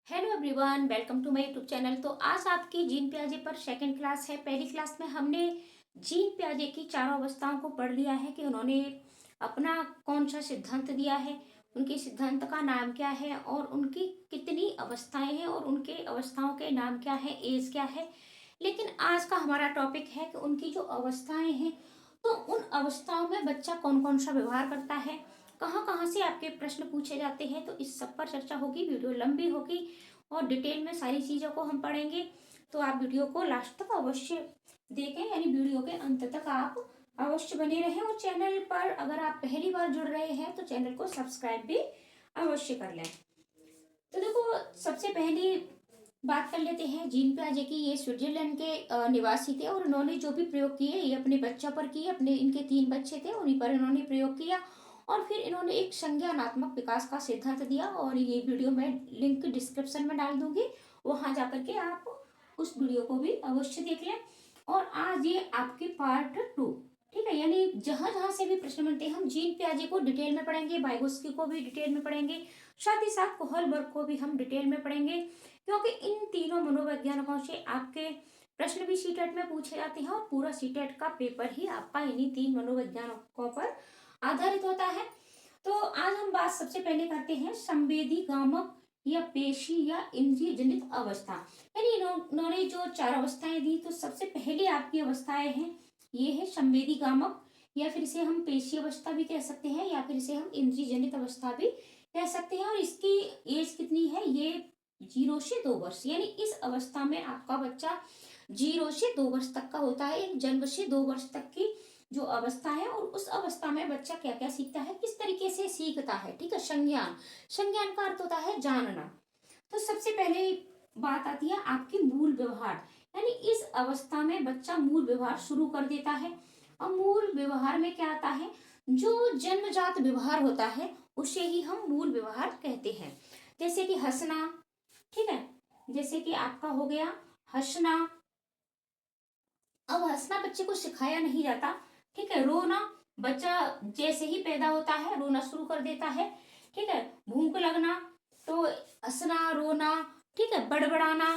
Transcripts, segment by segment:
Hello everyone, welcome to my YouTube channel. तो आज आपकी जीन पियाजे पर सेकंड क्लास है। पहली क्लास में हमने जीन पियाजे की चारों अवस्थाओं को पढ़ लिया है कि उन्होंने अपना कौन सा सिद्धांत दिया है, उनके सिद्धांत का नाम क्या है और उनकी कितनी अवस्थाएं हैं और उनके अवस्थाओं के नाम क्या है, एज क्या है। लेकिन आज का हमारा टॉपिक है कि उनकी जो अवस्थाएं हैं, तो उन अवस्थाओं में बच्चा कौन कौन सा व्यवहार करता है, कहाँ कहाँ से आपके प्रश्न पूछे जाते हैं। तो इस सब पर चर्चा होगी। वीडियो लंबी होगी और डिटेल में सारी चीज़ों को हम पढ़ेंगे। तो आप वीडियो को लास्ट तक अवश्य देखें, यानी वीडियो के अंत तक आप अवश्य बने रहें। और चैनल पर अगर आप पहली बार जुड़ रहे हैं तो चैनल को सब्सक्राइब भी अवश्य कर लें। तो देखो, सबसे पहली बात कर लेते हैं जीन पियाजे की। ये स्विट्जरलैंड के निवासी थे और उन्होंने जो भी प्रयोग किए ये अपने बच्चों पर किए। अपने इनके 3 बच्चे थे, उन्हीं पर इन्होंने प्रयोग किया और फिर इन्होंने एक संज्ञानात्मक विकास का सिद्धांत दिया। और ये वीडियो मैं लिंक डिस्क्रिप्शन में डाल दूंगी, वहां जाकर के आप उस वीडियो को भी अवश्य देख लें। और आज ये आपके पार्ट 2, ठीक है, यानी जहां जहां से भी प्रश्न बनते हैं हम जीन पियाजे को डिटेल में पढ़ेंगे, वाइगोत्स्की को भी डिटेल में पढ़ेंगे, साथ ही साथ कोहलबर्ग को भी हम डिटेल में पढ़ेंगे। क्योंकि इन तीनों मनोवैज्ञानिकों से आपके प्रश्न भी सीटेट में पूछे जाते हैं और पूरा सीटेट का पेपर ही आपका इन्हीं 3 मनोवैज्ञानिकों पर आधारित होता है। तो आज हम बात सबसे पहले करते हैं संवेदी गामक या पेशी या इंद्रिय जनित अवस्था। यानी इन्होंने जो 4 अवस्थाएं दी, तो सबसे पहली आपकी अवस्थाएं हैं ये है संवेदी गामक, या फिर इसे हम पेशी अवस्था भी कह सकते हैं, या फिर इसे हम इंद्रिय जनित अवस्था भी कह सकते हैं। और इसकी एज कितनी है? ये 0 से 2 वर्ष, यानी इस अवस्था में आपका बच्चा 0 से 2 वर्ष तक का होता है। एक जन्म से 2 वर्ष तक की जो अवस्था है, और उस अवस्था में बच्चा क्या क्या सीखता है, किस तरीके से सीखता है। ठीक है, संज्ञान। संज्ञान का अर्थ होता है जानना। तो सबसे पहले बात आती है आपकी मूल व्यवहार, यानी इस अवस्था में बच्चा मूल व्यवहार शुरू कर देता है। और मूल व्यवहार में क्या आता है? जो जन्मजात व्यवहार होता है उसे ही हम मूल व्यवहार कहते हैं। जैसे कि हंसना, ठीक है, जैसे कि आपका हो गया हंसना। अब हंसना बच्चे को सिखाया नहीं जाता, ठीक है। रोना, बच्चा जैसे ही पैदा होता है रोना शुरू कर देता है, ठीक है। भूख लगना, तो हंसना, रोना, ठीक है, बड़बड़ाना,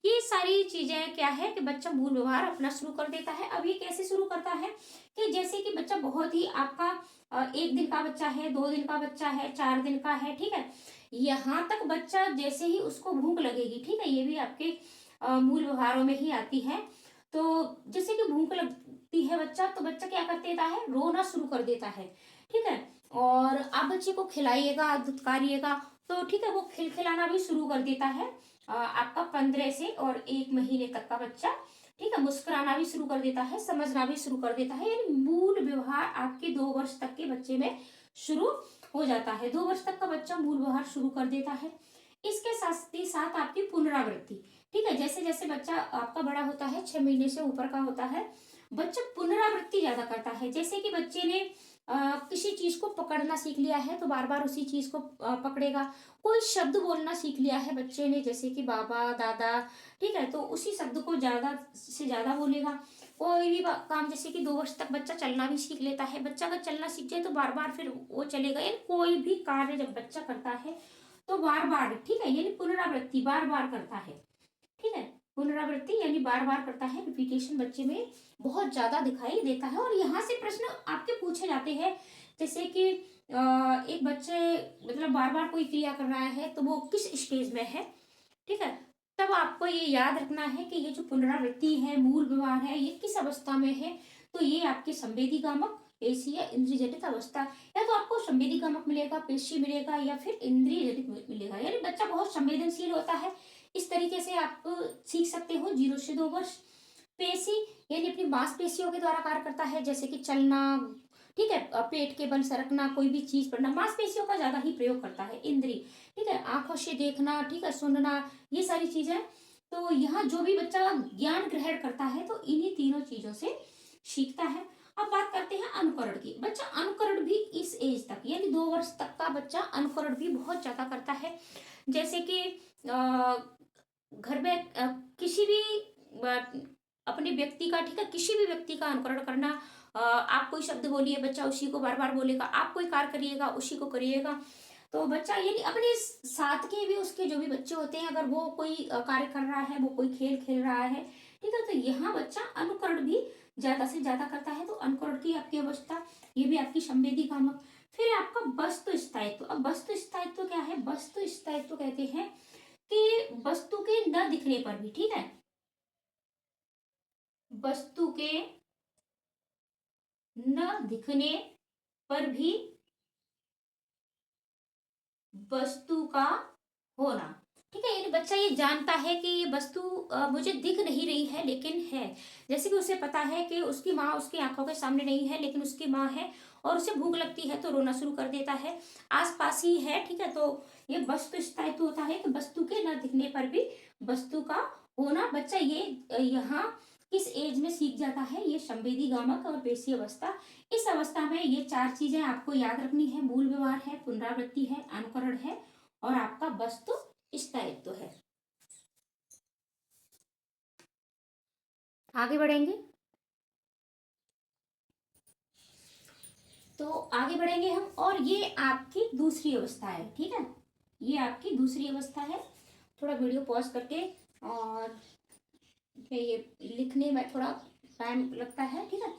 ये सारी चीजें क्या है कि बच्चा मूल व्यवहार अपना शुरू कर देता है। अब ये कैसे शुरू करता है कि जैसे कि बच्चा बहुत ही आपका 1 दिन का बच्चा है, 2 दिन का बच्चा है, 4 दिन का है, ठीक है। यहाँ तक बच्चा जैसे ही उसको भूख लगेगी, ठीक है, ये भी आपके मूल व्यवहारों में ही आती है। तो जैसे कि भूख लगती है बच्चा, तो बच्चा क्या कर देता है? रोना शुरू कर देता है, ठीक है। और आप बच्चे को खिलाइएगा, दुत्कारिएगा, तो ठीक है, वो खिलखिलाना भी शुरू कर देता है। आपका 15 से और 1 महीने तक का बच्चा, ठीक है, मुस्कुराना भी शुरू कर देता है, समझना भी शुरू कर देता है। यानी मूल व्यवहार आपके 2 वर्ष तक के बच्चे में शुरू हो जाता है। 2 वर्ष तक का बच्चा मूल व्यवहार शुरू कर देता है। इसके साथ ही साथ आपकी पुनरावृत्ति, ठीक है, जैसे जैसे बच्चा आपका बड़ा होता है, 6 महीने से ऊपर का होता है, बच्चा पुनरावृत्ति ज्यादा करता है। जैसे कि बच्चे ने किसी चीज को पकड़ना सीख लिया है तो बार बार उसी चीज को पकड़ेगा। कोई शब्द बोलना सीख लिया है बच्चे ने, जैसे कि बाबा, दादा, ठीक है, तो उसी शब्द को ज्यादा से ज्यादा बोलेगा। कोई भी काम, जैसे कि 2 वर्ष तक बच्चा चलना भी सीख लेता है। बच्चा अगर चलना सीख जाए तो बार बार फिर वो चलेगा। यानी कोई भी कार्य जब बच्चा करता है तो बार बार, ठीक है, यानी पुनरावृत्ति बार बार करता है, ठीक है। पुनरावृत्ति यानी बार बार करता है, रिपीटेशन बच्चे में बहुत ज्यादा दिखाई देता है। और यहाँ से प्रश्न आपके पूछे जाते हैं, जैसे कि एक बच्चे मतलब बार बार कोई क्रिया कर रहा है तो वो किस स्टेज में है, ठीक है। तब आपको ये याद रखना है कि ये जो पुनरावृत्ति है, मूल व्यवहार है, ये किस अवस्था में है। तो ये आपकी संवेदी गामक, पेशी या इंद्रिय जनित अवस्था, या तो आपको संवेदी गामक मिलेगा, पेशी मिलेगा, या फिर इंद्रिय जनित मिलेगा। यानी बच्चा बहुत संवेदनशील होता है। इस तरीके से आप सीख सकते हो 0 से 2 वर्ष। पेशी यानी अपनी मांसपेशियों के द्वारा कार्य करता है, जैसे कि चलना, ठीक है, पेट के बल सरकना, कोई भी चीज पढ़ना, मांसपेशियों का ज्यादा ही प्रयोग करता है। इंद्री, ठीक है, आंखों से देखना, ठीक है, सुनना, ये सारी चीजें। तो यहाँ जो भी बच्चा ज्ञान ग्रहण करता है तो इन्हीं तीनों चीजों से सीखता है। अब बात करते हैं अनुकरण की। बच्चा अनुकरण भी इस एज तक, यानी 2 वर्ष तक का बच्चा अनुकरण भी बहुत ज्यादा करता है। जैसे कि घर में किसी भी अपने व्यक्ति का, ठीक है, किसी भी व्यक्ति का अनुकरण करना। आप कोई शब्द बोलिए, बच्चा उसी को बार बार बोलेगा। आप कोई कार्य करिएगा, उसी को करिएगा। तो बच्चा यानी अपने साथ के भी उसके जो भी बच्चे होते हैं, अगर वो कोई कार्य कर रहा है, वो कोई खेल खेल रहा है, ठीक है, तो यहाँ बच्चा अनुकरण भी ज्यादा से ज्यादा करता है। तो अनुकरण की आपकी अवस्था, ये भी आपकी संवेदी कामक। फिर आपका वस्तु स्थायित्व। अब वस्तु स्थायित्व क्या है? वस्तु स्थायित्व कहते हैं कि वस्तु के न दिखने पर भी, ठीक है, वस्तु के न दिखने पर भी वस्तु का होना, ठीक है। यानी बच्चा ये जानता है कि ये वस्तु मुझे दिख नहीं रही है लेकिन है। जैसे कि उसे पता है कि उसकी माँ उसकी आंखों के सामने नहीं है लेकिन उसकी माँ है, और उसे भूख लगती है तो रोना शुरू कर देता है, आसपास ही है, ठीक है। तो ये वस्तु स्थायित्व होता है कि वस्तु के न दिखने पर भी वस्तु का होना। बच्चा ये यहाँ किस एज में सीख जाता है? ये संवेदी गामक और पेशी अवस्था। इस अवस्था में ये चार चीजें आपको याद रखनी है। मूल व्यवहार है, पुनरावृत्ति है, अनुकरण है, और आपका वस्तु स्थायित्व है। आगे बढ़ेंगे, तो आगे बढ़ेंगे हम, और ये आपकी दूसरी अवस्था है, ठीक है, ये आपकी दूसरी अवस्था है। थोड़ा वीडियो पॉज करके, और ये लिखने में थोड़ा टाइम लगता है, ठीक है।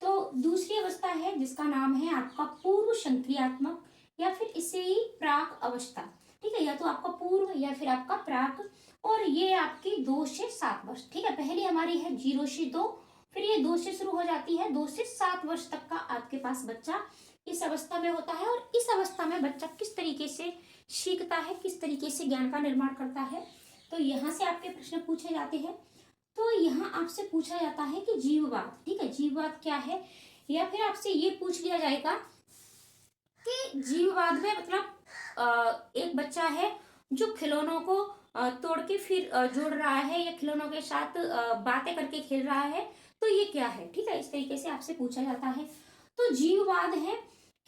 तो दूसरी अवस्था है जिसका नाम है आपका पूर्व संक्रियात्मक, या फिर इसे ही प्राक अवस्था, ठीक है, या तो आपका पूर्व या फिर आपका प्राक। और ये आपकी 2 से 7 वर्ष, ठीक है। पहली हमारी है 0 से 2, फिर ये 2 से शुरू हो जाती है, 2 से 7 वर्ष तक का आपके पास बच्चा इस अवस्था में होता है। और इस अवस्था में बच्चा किस तरीके से सीखता है, किस तरीके से ज्ञान का निर्माण करता है, तो यहाँ से आपके प्रश्न पूछे जाते हैं। तो यहाँ आपसे पूछा जाता है कि जीववाद, ठीक है, जीववाद क्या है, या फिर आपसे ये पूछ लिया जाएगा कि जीववाद में मतलब एक बच्चा है जो खिलौनों को तोड़ के फिर जोड़ रहा है, या खिलौनों के साथ बातें करके खेल रहा है, तो ये क्या है, ठीक है, इस तरीके से आपसे पूछा जाता है। तो जीववाद है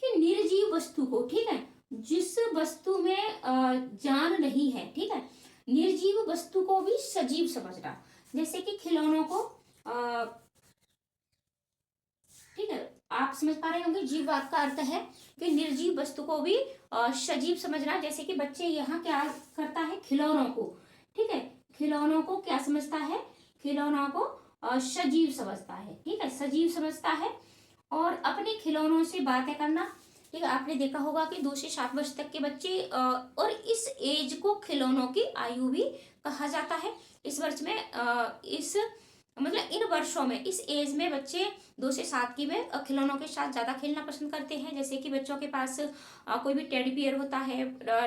कि निर्जीव वस्तु को, ठीक है, जिस वस्तु में जान नहीं है, ठीक है, निर्जीव वस्तु को भी सजीव समझना। जैसे कि खिलौनों को ठीक है, आप समझ पा रहे होंगे। जीववाद का अर्थ है कि निर्जीव वस्तु को भी सजीव समझना। जैसे कि बच्चे यहाँ क्या करता है, खिलौनों को, ठीक है, खिलौनों को क्या समझता है, खिलौनों को सजीव समझता है, ठीक है, सजीव समझता है। और अपने खिलौनों से बातें करना, ठीक है, आपने देखा होगा कि 2 से 7 वर्ष तक के बच्चे, और इस एज को खिलौनों की आयु भी कहा जाता है। इस वर्ष में इस मतलब इन वर्षों में, इस एज में बच्चे 2 से 7 की में खिलौनों के साथ ज्यादा खेलना पसंद करते हैं। जैसे कि बच्चों के पास कोई भी टेडी बियर होता है,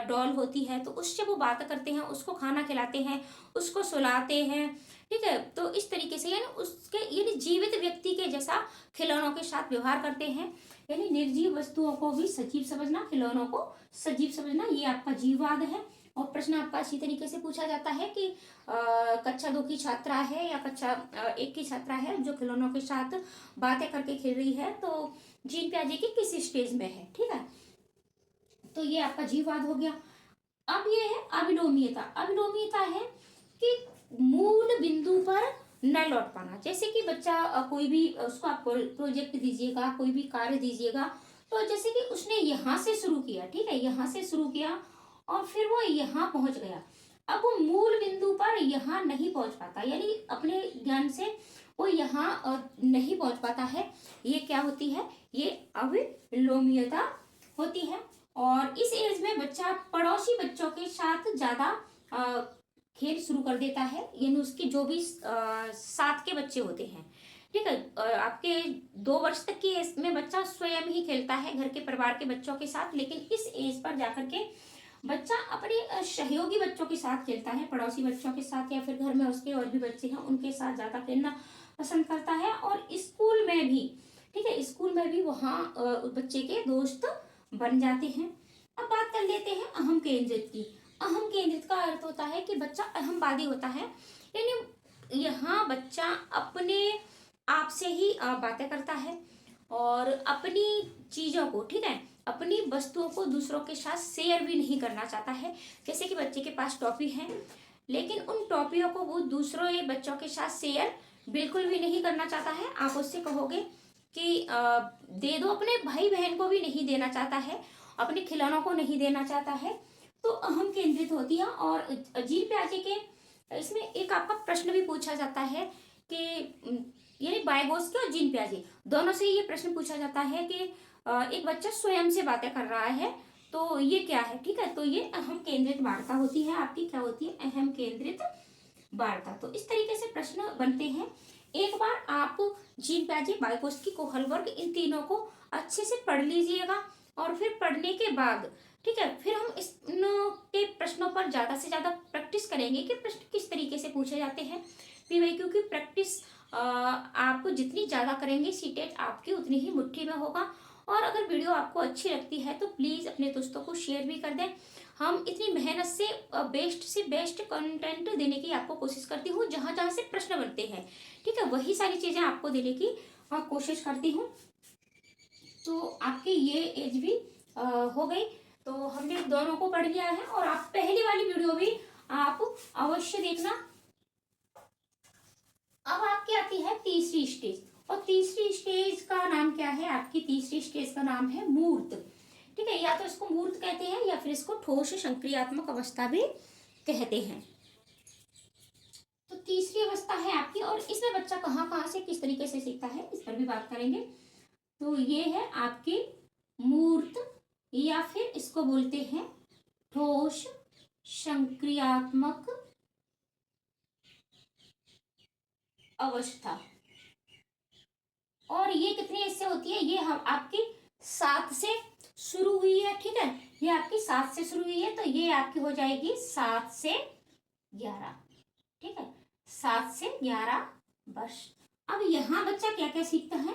डॉल होती है, तो उससे वो बात करते हैं, उसको खाना खिलाते हैं, उसको सुलाते हैं, ठीक है। तो इस तरीके से यानी उसके यानी जीवित व्यक्ति के जैसा खिलौनों के साथ व्यवहार करते हैं। यानी निर्जीव वस्तुओं को भी सजीव समझना, खिलौनों को सजीव समझना, ये आपका जीववाद है। और प्रश्न आपका इसी तरीके से पूछा जाता है कि कक्षा 2 की छात्रा है या कक्षा 1 की छात्रा है जो खिलौनों के साथ बातें करके खेल रही है, तो जीन प्याजे की किस स्टेज में है, ठीक है। तो ये आपका जीववाद हो गया। अब ये है अविलोमीयता। अविलोमीयता है कि मूल बिंदु पर न लौट पाना। जैसे कि बच्चा कोई भी उसको आप प्रोजेक्ट दीजिएगा, कोई भी कार्य दीजिएगा, तो जैसे कि उसने यहाँ से शुरू किया, ठीक है, यहाँ से शुरू किया और फिर वो यहाँ पहुंच गया, अब वो मूल बिंदु पर यहाँ नहीं पहुंच पाता, यानी अपने ज्ञान से वो यहाँ नहीं पहुंच पाता है। ये क्या होती है, ये अविलोमीयता होती है। और इस एज में बच्चा पड़ोसी बच्चों के साथ ज्यादा खेल शुरू कर देता है, यानी उसके जो भी साथ के बच्चे होते हैं, ठीक है, आपके 2 वर्ष तक की एज में बच्चा स्वयं ही खेलता है घर के परिवार के बच्चों के साथ, लेकिन इस एज पर जाकर के बच्चा अपने सहयोगी बच्चों के साथ खेलता है, पड़ोसी बच्चों के साथ, या फिर घर में उसके और भी बच्चे हैं उनके साथ ज्यादा खेलना पसंद करता है। और स्कूल में भी, ठीक है, स्कूल में भी वहाँ बच्चे के दोस्त बन जाते हैं। अब बात कर लेते हैं अहम केंद्रित की। अहम केंद्रित का अर्थ होता है कि बच्चा अहमवादी होता है, यानी यहाँ बच्चा अपने आप से ही बातें करता है और अपनी चीजों को, ठीक है, अपनी वस्तुओं को दूसरों के साथ शेयर भी नहीं करना चाहता है। जैसे कि बच्चे के पास टॉफी है, लेकिन उन टॉफियों को वो दूसरों बच्चों के साथ शेयर बिल्कुल भी नहीं करना चाहता है। आप उससे कहोगे कि दे दो, अपने भाई बहन को भी नहीं देना चाहता है। अपने खिलौनों को नहीं देना चाहता है, तो अहम केंद्रित होती है। और जीन प्याजे के इसमें एक आपका प्रश्न भी पूछा जाता है कि यानी बायगोस्की और जीन प्याजे दोनों से ये प्रश्न पूछा जाता है कि एक बच्चा स्वयं से बातें कर रहा है तो ये क्या है, ठीक है। तो ये अहम केंद्रित वार्ता होती है आपकी, क्या होती है, अहम केंद्रित वार्ता। तो इस तरीके से प्रश्न बनते हैं। एक बार आप जीन प्याजे, बायगोस्की, कोहलबर्ग इन तीनों को अच्छे से पढ़ लीजिएगा और फिर पढ़ने के बाद, ठीक है, फिर हम इस के प्रश्नों पर ज्यादा से ज्यादा प्रैक्टिस करेंगे कि प्रश्न किस तरीके से पूछे जाते हैं। पीवाईक्यू की प्रैक्टिस आप जितनी ज्यादा करेंगे, सीटेट आपकी उतनी ही मुट्ठी में होगा। और अगर वीडियो आपको अच्छी लगती है तो प्लीज अपने दोस्तों को शेयर भी कर दें। हम इतनी मेहनत से बेस्ट कंटेंट देने की आपको कोशिश करती हूँ, जहां जहां से प्रश्न बनते हैं, ठीक है, वही सारी चीजें आपको देने की कोशिश करती हूँ। तो आपकी ये एज भी हो गई, तो हमने दोनों को पढ़ लिया है। और आप पहली वाली वीडियो भी आप अवश्य देखना। अब आपकी आती है तीसरी स्टेज, और तीसरी स्टेज का नाम क्या है, आपकी तीसरी स्टेज का नाम है मूर्त, ठीक है। या तो इसको मूर्त कहते हैं या फिर इसको ठोस संक्रियात्मक अवस्था भी कहते हैं। तो तीसरी अवस्था है आपकी, और इसमें बच्चा कहाँ कहाँ से किस तरीके से सीखता है इस पर भी बात करेंगे। तो ये है आपकी मूर्त, या फिर इसको बोलते हैं ठोस संक्रियात्मक अवस्था। और ये कितनी इससे होती है, ये हम आपकी 7 से शुरू हुई है, ठीक है, ये आपकी 7 से शुरू हुई है, तो ये आपकी हो जाएगी 7 से 11, ठीक है, 7 से 11 वर्ष। अब यहां बच्चा क्या क्या सीखता है,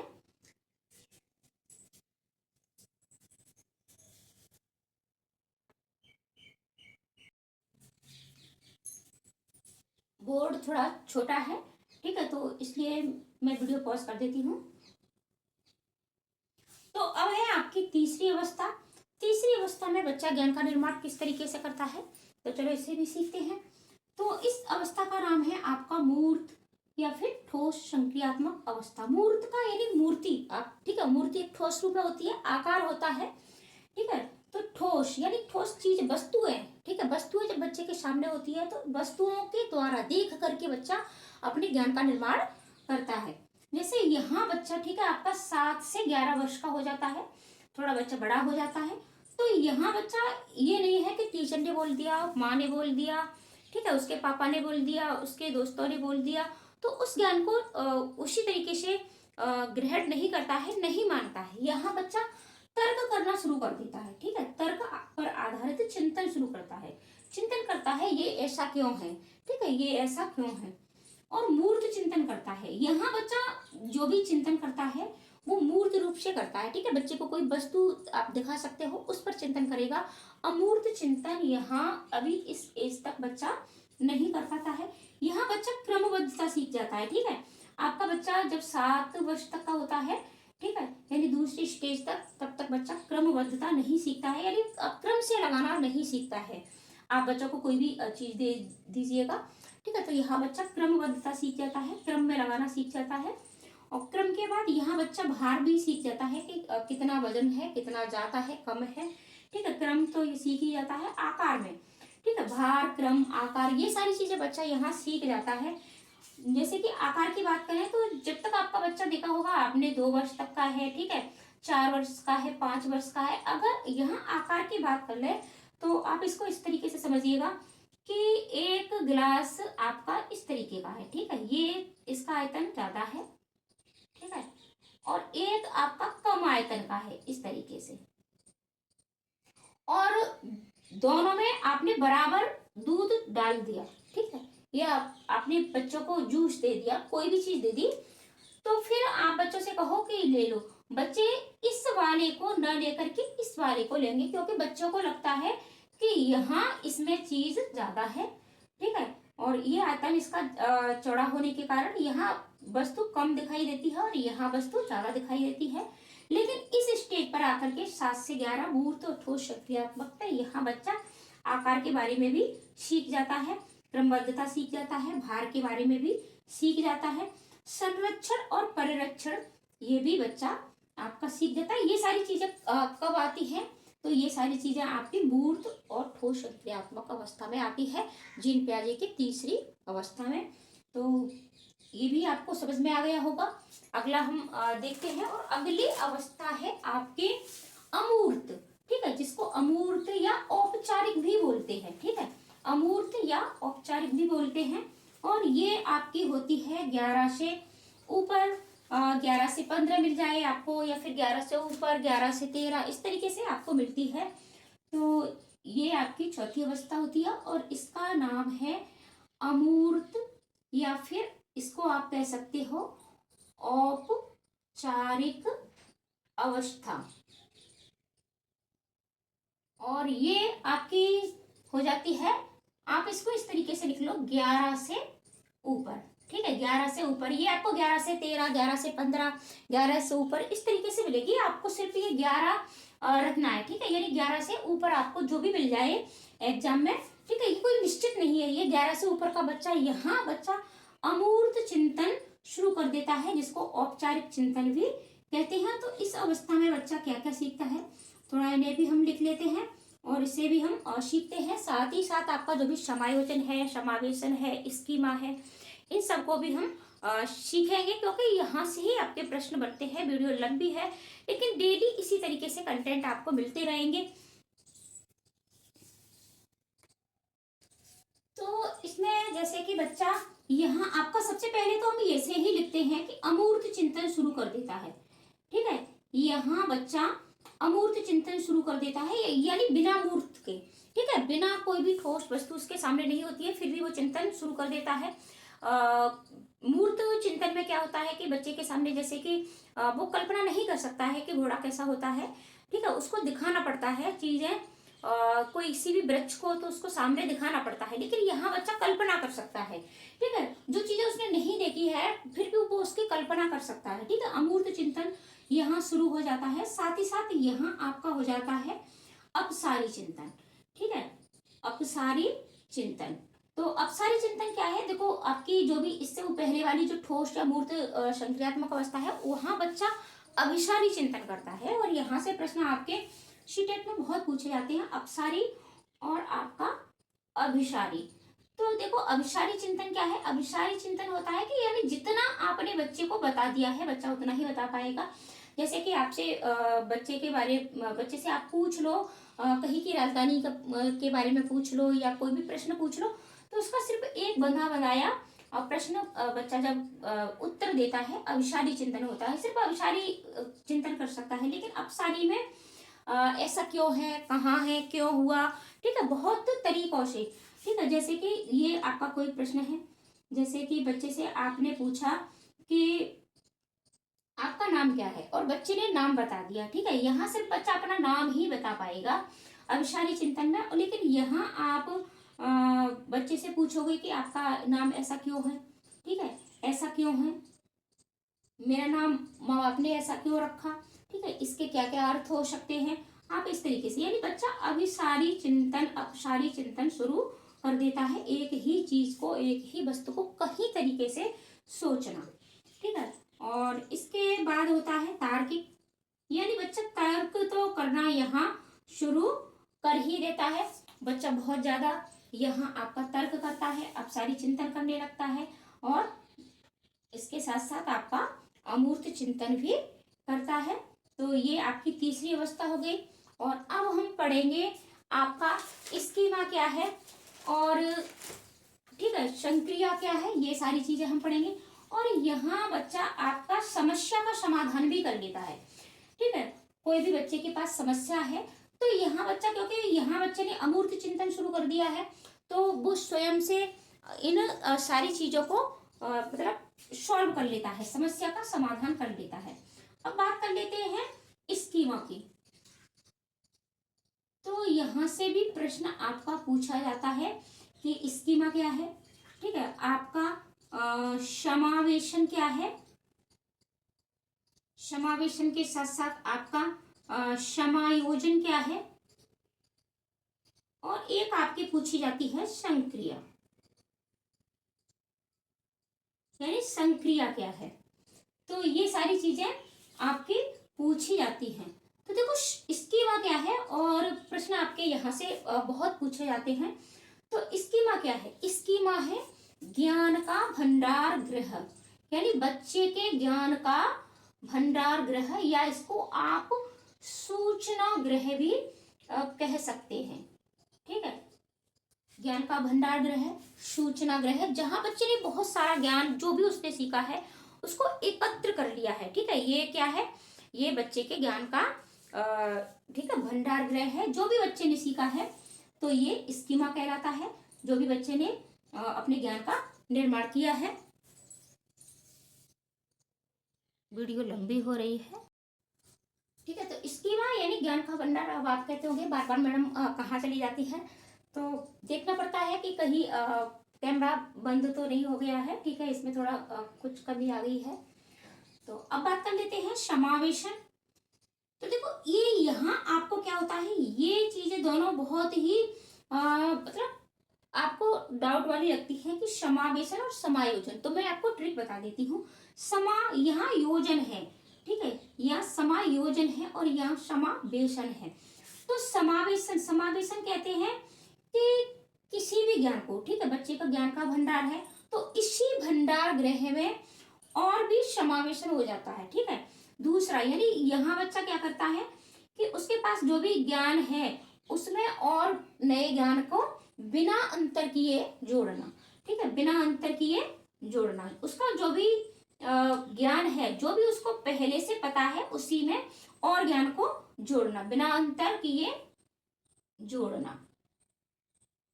बोर्ड थोड़ा छोटा है, ठीक है, तो इसलिए मैं वीडियो पॉज कर देती हूँ। तो अब है आपकी तीसरी अवस्था। तीसरी अवस्था में बच्चा ज्ञान का निर्माण किस तरीके से करता है, तो चलो इसे भी सीखते हैं। तो इस अवस्था का नाम है आपका मूर्त, या फिर ठोस संक्रियात्मक अवस्था। मूर्त का यानी मूर्ति, आप, ठीक है, मूर्ति एक ठोस रूप में होती है, आकार होता है, ठीक है। तो ठोस यानी ठोस चीज, वस्तुएं, ठीक है, वस्तुएं जब बच्चे के सामने होती है तो वस्तुओं के द्वारा देख करके बच्चा अपने ज्ञान का निर्माण करता है। जैसे यहाँ बच्चा, ठीक है, आपका 7 से 11 वर्ष का हो जाता है, थोड़ा बच्चा बड़ा हो जाता है। तो यहाँ बच्चा ये नहीं है कि टीचर ने बोल दिया, माँ ने बोल दिया, ठीक है, उसके पापा ने बोल दिया, उसके दोस्तों ने बोल दिया, तो उस ज्ञान को उसी तरीके से ग्रहण नहीं करता है, नहीं मानता है। यहाँ बच्चा तर्क करना शुरू कर देता है, ठीक है, तर्क पर आधारित चिंतन शुरू करता है, चिंतन करता है ये ऐसा क्यों है, ठीक है, ये ऐसा क्यों है, और मूर्त चिंतन करता है। यहाँ बच्चा जो भी चिंतन करता है वो मूर्त रूप से करता है, ठीक है, बच्चे को कोई वस्तु आप दिखा सकते हो, उस पर चिंतन करेगा। अमूर्त चिंतन यहाँ अभी इस एज तक बच्चा नहीं कर पाता है। यहाँ बच्चा क्रमबद्धता सीख जाता है, ठीक है। आपका बच्चा जब 7 वर्ष तक का होता है, ठीक है, यानी दूसरी स्टेज तक, तब तक बच्चा क्रमबद्धता नहीं सीखता है, यानी क्रम से लगाना नहीं सीखता है। आप बच्चों को कोई भी चीज दे दीजिएगा, ठीक है, तो यहाँ बच्चा क्रमबद्धता सीख जाता है, क्रम में लगाना सीख जाता है। और क्रम के बाद यहाँ बच्चा भार भी सीख जाता है कि कितना वजन है, कितना ज्यादा है, कम है, ठीक है, क्रम तो ये सीख ही जाता है। आकार में, ठीक है, भार, क्रम, आकार, ये सारी चीजें बच्चा यहाँ सीख जाता है। जैसे कि आकार की बात करें तो जब तक आपका बच्चा देखा होगा आपने 2 वर्ष तक का है, ठीक है, 4 वर्ष का है, 5 वर्ष का है, अगर यहाँ आकार की बात कर ले तो आप इसको इस तरीके से समझिएगा कि एक गिलास आपका इस तरीके का है, ठीक है, ये इसका आयतन ज्यादा है, ठीक है, और एक आपका कम आयतन का है इस तरीके से, और दोनों में आपने बराबर दूध डाल दिया, ठीक है, या आपने बच्चों को जूस दे दिया, कोई भी चीज दे दी, तो फिर आप बच्चों से कहो कि ले लो, बच्चे इस वाले को न लेकर के इस वाले को लेंगे, क्योंकि बच्चों को लगता है कि यहाँ इसमें चीज ज्यादा है, ठीक है, और ये आयतन इसका चौड़ा होने के कारण यहाँ वस्तु कम दिखाई देती है और यहाँ वस्तु ज्यादा दिखाई देती है। लेकिन इस स्टेज पर आकर के 7 से 11 मूर्त और ठोस सक्रियात्मकता, यहाँ बच्चा आकार के बारे में भी सीख जाता है, क्रमबद्धता सीख जाता है, भार के बारे में भी सीख जाता है, संरक्षण और परिरक्षण ये भी बच्चा आपका सीख जाता है। ये सारी चीजें कब आती हैं, तो ये सारी चीजें आपकी मूर्त और ठोस संक्रियात्मक अवस्था में आती है जीन पियाजे की तीसरी अवस्था में। तो ये भी आपको समझ में आ गया होगा। अगला हम देखते हैं, और अगली अवस्था है आपके अमूर्त, ठीक है, जिसको अमूर्त या औपचारिक भी बोलते हैं, ठीक है, अमूर्त या औपचारिक भी बोलते हैं। और ये आपकी होती है 11 से ऊपर, 11 से 15 मिल जाए आपको, या फिर 11 से ऊपर 11 से 13, इस तरीके से आपको मिलती है। तो ये आपकी चौथी अवस्था होती है, और इसका नाम है अमूर्त, या फिर इसको आप कह सकते हो औपचारिक अवस्था। और ये आपकी हो जाती है, आप इसको इस तरीके से लिख लो, 11 से ऊपर, ठीक है, 11 से ऊपर। ये आपको 11 से 13, 11 से 15, 11 से ऊपर इस तरीके से मिलेगी। आपको सिर्फ ये 11 रखना है, ठीक है, यानी 11 से ऊपर आपको जो भी मिल जाए एग्जाम में, ठीक है, ये कोई निश्चित नहीं है। ये 11 से ऊपर का बच्चा, यहाँ बच्चा अमूर्त चिंतन शुरू कर देता है, जिसको औपचारिक चिंतन भी कहते हैं। तो इस अवस्था में बच्चा क्या क्या सीखता है, थोड़ा इन्हें भी हम लिख लेते हैं, और इसे भी हम सीखते हैं। साथ ही साथ आपका जो भी समायोजन है, समावेशन है, स्कीमा है, इन सबको भी हम सीखेंगे, क्योंकि यहाँ से ही आपके प्रश्न बनते हैं। वीडियो लंबी है, लेकिन डेली इसी तरीके से कंटेंट आपको मिलते रहेंगे। तो इसमें जैसे कि बच्चा यहाँ आपका सबसे पहले तो हम ऐसे ही लिखते हैं कि अमूर्त चिंतन शुरू कर देता है, ठीक है, यहाँ बच्चा अमूर्त चिंतन शुरू कर देता है, यानी बिना मूर्त के, ठीक है, बिना कोई भी ठोस वस्तु उसके सामने नहीं होती है, फिर भी वो चिंतन शुरू कर देता है। मूर्त चिंतन में क्या होता है कि बच्चे के सामने जैसे कि वो कल्पना नहीं कर सकता है कि घोड़ा कैसा होता है, ठीक है, उसको दिखाना पड़ता है चीजें, कोई किसी भी वृक्ष को तो उसको सामने दिखाना पड़ता है, लेकिन यहाँ बच्चा कल्पना कर सकता है, ठीक है, जो चीजें उसने नहीं देखी है फिर भी वो उसकी कल्पना कर सकता है, ठीक है। अमूर्त चिंतन यहाँ शुरू हो जाता है। साथ ही साथ यहाँ आपका हो जाता है अपसारी चिंतन, ठीक है, अपसारी चिंतन। तो अपसारी चिंतन क्या है, देखो आपकी जो भी इससे वो पहले वाली जो ठोस या मूर्त संक्रियात्मक अवस्था है, वहां बच्चा अभिसारी चिंतन करता है। और यहाँ से प्रश्न आपके शीटेट में बहुत पूछे जाते हैं, अपसारी और आपका अभिसारी। तो देखो अभिसारी चिंतन क्या है, अभिसारी चिंतन होता है कि यानी जितना आपने बच्चे को बता दिया है बच्चा उतना ही बता पाएगा। जैसे कि आपसे बच्चे से आप पूछ लो, कहीं की राजधानी के बारे में पूछ लो, या कोई भी प्रश्न पूछ लो, तो उसका सिर्फ एक बंधा बनाया प्रश्न बच्चा जब उत्तर देता है, अभिसारी चिंतन होता है, सिर्फ अभिसारी चिंतन कर सकता है। लेकिन अपसारी में ऐसा क्यों है, कहाँ है, क्यों हुआ, ठीक है, बहुत तरीकों से, ठीक है। जैसे कि ये आपका कोई प्रश्न है, जैसे कि बच्चे से आपने पूछा कि आपका नाम क्या है, और बच्चे ने नाम बता दिया, ठीक है, यहाँ सिर्फ बच्चा अपना नाम ही बता पाएगा अभिसारी चिंतन में। लेकिन यहाँ आप बच्चे से पूछोगे कि आपका नाम ऐसा क्यों है, ठीक है, ऐसा क्यों है, मेरा नाम माँ बाप ने ऐसा क्यों रखा, ठीक है, इसके क्या क्या अर्थ हो सकते हैं, आप इस तरीके से, यानी बच्चा अभिसारी चिंतन अपसारी चिंतन शुरू कर देता है। एक ही चीज को, एक ही वस्तु को कई तरीके से सोचना, ठीक है। और इसके बाद होता है तार्किक, यानी बच्चा तर्क तो करना यहाँ शुरू कर ही देता है। बच्चा बहुत ज्यादा यहाँ आपका तर्क करता है, अपसारी चिंतन करने लगता है, और इसके साथ साथ आपका अमूर्त चिंतन भी करता है। तो ये आपकी तीसरी अवस्था हो गई। और अब हम पढ़ेंगे आपका स्कीमा क्या है, और ठीक है, संक्रिया क्या है, ये सारी चीजें हम पढ़ेंगे। और यहाँ बच्चा आपका समस्या का समाधान भी कर लेता है, ठीक है, कोई भी बच्चे के पास समस्या है तो यहाँ बच्चा, क्योंकि यहाँ बच्चे ने अमूर्त चिंतन शुरू कर दिया है, तो वो स्वयं से इन सारी चीजों को मतलब सॉल्व कर लेता है, समस्या का समाधान कर लेता है। अब बात कर लेते हैं स्कीमा की। तो यहाँ से भी प्रश्न आपका पूछा जाता है कि स्कीमा क्या है, ठीक है, आपका समावेशन क्या है, समावेशन के साथ साथ आपका समायोजन क्या है, और एक आपकी पूछी जाती है संक्रिया, यानी संक्रिया क्या है। तो ये सारी चीजें आपकी पूछी जाती हैं। तो देखो स्कीमा क्या है, और प्रश्न आपके यहाँ से बहुत पूछे जाते हैं। तो स्कीमा क्या है? स्कीमा है ज्ञान का भंडार गृह, यानी बच्चे के ज्ञान का भंडार गृह, या इसको आप सूचना गृह भी कह सकते हैं। ठीक है, ज्ञान का भंडार गृह, सूचना गृह, जहां बच्चे ने बहुत सारा ज्ञान जो भी उसने सीखा है उसको एकत्र कर लिया है। ठीक है, ये क्या है? ये बच्चे के ज्ञान का ठीक है भंडार गृह है, जो भी बच्चे ने सीखा है। तो ये स्कीमा कहलाता है, जो भी बच्चे ने अपने ज्ञान का निर्माण किया है। वीडियो लंबी हो रही है। ठीक है, तो स्कीमा यानी ज्ञान का भंडार। अब आप कहते होंगे बार बार मैडम कहाँ चली जाती है, तो देखना पड़ता है कि कहीं कैमरा बंद तो नहीं हो गया है। ठीक है, इसमें थोड़ा कुछ कमी आ गई है। तो अब बात कर लेते हैं समावेशन। तो देखो ये यहाँ आपको क्या होता है, ये चीजें दोनों बहुत ही मतलब आपको डाउट वाली लगती है कि समावेशन और समायोजन। तो मैं आपको ट्रिक बता देती हूँ। समा यहाँ योजन है, ठीक है, यहाँ समायोजन है और यहाँ समावेशन है। तो समावेशन, समावेशन कहते हैं कि किसी भी ज्ञान को, ठीक है, बच्चे का ज्ञान का भंडार है तो इसी भंडार गृह में और भी समावेशन हो जाता है। ठीक है, दूसरा यानी यहाँ बच्चा क्या करता है कि उसके पास जो भी ज्ञान है उसमें और नए ज्ञान को बिना अंतर किए जोड़ना। ठीक है, बिना अंतर किए जोड़ना, उसका जो भी ज्ञान है, जो भी उसको पहले से पता है उसी में और ज्ञान को जोड़ना, बिना अंतर किए जोड़ना।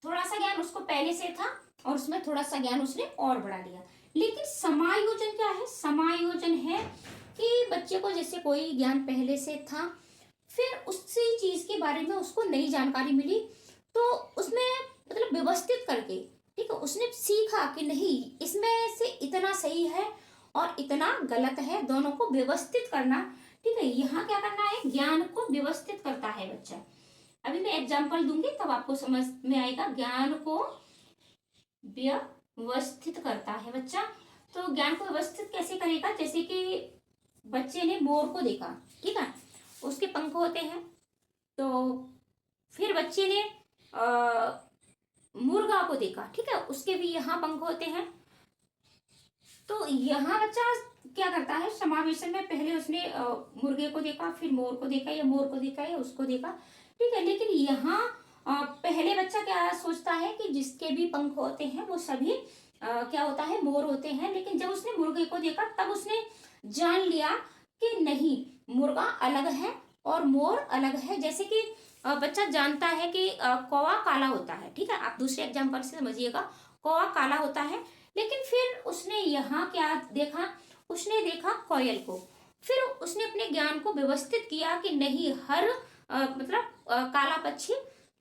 थोड़ा सा ज्ञान उसको पहले से था और उसमें थोड़ा सा ज्ञान उसने और बढ़ा लिया। लेकिन समायोजन क्या है? समायोजन है कि बच्चे को जैसे कोई ज्ञान पहले से था, फिर उसी चीज के बारे में उसको नई जानकारी मिली, तो उसमें मतलब व्यवस्थित करके, ठीक है, उसने सीखा कि नहीं इसमें से इतना सही है और इतना गलत है, दोनों को व्यवस्थित करना। ठीक है, यहाँ क्या करना है? ज्ञान को व्यवस्थित करता है बच्चा। अभी मैं एग्जाम्पल दूंगी तब आपको समझ में आएगा। ज्ञान को व्यवस्थित करता है बच्चा। तो ज्ञान को व्यवस्थित कैसे करेगा? जैसे कि बच्चे ने मोर को देखा, ठीक है, उसके पंख होते हैं, तो फिर बच्चे ने मुर्गा को देखा, ठीक है, उसके भी यहाँ पंख होते हैं। तो यहाँ बच्चा क्या करता है? समावेशन में पहले उसने मुर्गे को देखा, फिर मोर को देखा, या मोर को देखा या उसको देखा, ठीक है। लेकिन यहाँ पहले बच्चा क्या सोचता है कि जिसके भी पंख होते हैं वो सभी क्या होता है? मोर होते हैं। लेकिन जब उसने मुर्गे को देखा तब उसने जान लिया कि नहीं, मुर्गा अलग है और मोर अलग है। जैसे कि बच्चा जानता है कि कौवा काला होता है, ठीक है, आप दूसरे एग्जाम्पल से समझिएगा, कौवा काला होता है। लेकिन फिर उसने यहाँ क्या देखा? उसने देखा कोयल को। फिर उसने अपने ज्ञान को व्यवस्थित किया कि नहीं, हर मतलब काला पक्षी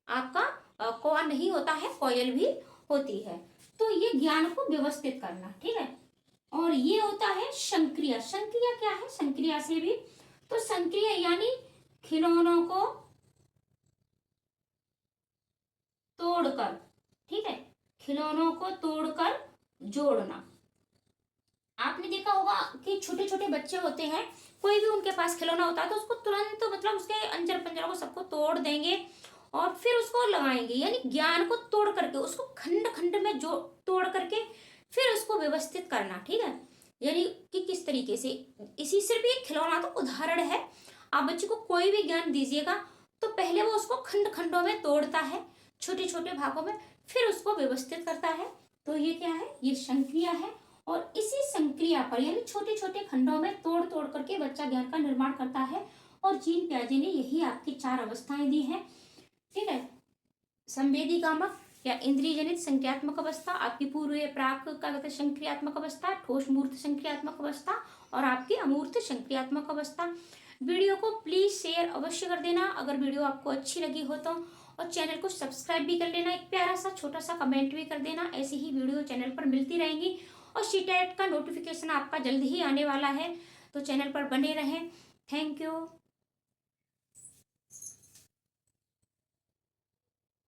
आपका कौवा नहीं होता है, कोयल भी होती है। तो ये ज्ञान को व्यवस्थित करना, ठीक है। और ये होता है संक्रिया। संक्रिया क्या है? संक्रिया से भी, तो संक्रिया यानी खिलौनों को तोड़कर, ठीक है, खिलौनों को तोड़कर जोड़ना। आपने देखा होगा कि छोटे छोटे बच्चे होते हैं, कोई भी उनके पास खिलौना होता है तो उसको तुरंत तो मतलब उसके अंजर पंजरों को सबको तोड़ देंगे और फिर उसको लगाएंगे। यानी ज्ञान को तोड़ करके, उसको खंड खंड में जो तोड़ करके फिर उसको व्यवस्थित करना, ठीक है। यानी कि किस तरीके से, इसी सिर्फ एक खिलौना तो उदाहरण है। आप बच्चे को कोई भी ज्ञान दीजिएगा तो पहले वो उसको खंड खंडों में तोड़ता है, छोटे छोटे भागों में, फिर उसको व्यवस्थित करता है। तो ये क्या है? ये संक्रिया है। और इसी संक्रिया पर यानी छोटे छोटे खंडों में तोड़ तोड़ करके बच्चा ज्ञान का निर्माण करता है। और जीन पियाजे ने यही आपकी 4 अवस्थाएं दी हैं, ठीक है। संवेदी कामक या इंद्रिय जनित संक्रियात्मक अवस्था, आपकी पूर्व प्राक का कहते हैं संक्रियात्मक अवस्था, ठोस मूर्त संक्रियात्मक अवस्था और आपकी अमूर्त संक्रियात्मक अवस्था। वीडियो को प्लीज शेयर अवश्य कर देना अगर वीडियो आपको अच्छी लगी हो तो, और चैनल को सब्सक्राइब भी कर लेना, एक प्यारा सा छोटा सा कमेंट भी कर देना। ऐसी ही वीडियो चैनल पर मिलती रहेंगी और सीटेट का नोटिफिकेशन आपका जल्द ही आने वाला है, तो चैनल पर बने रहें। Thank you.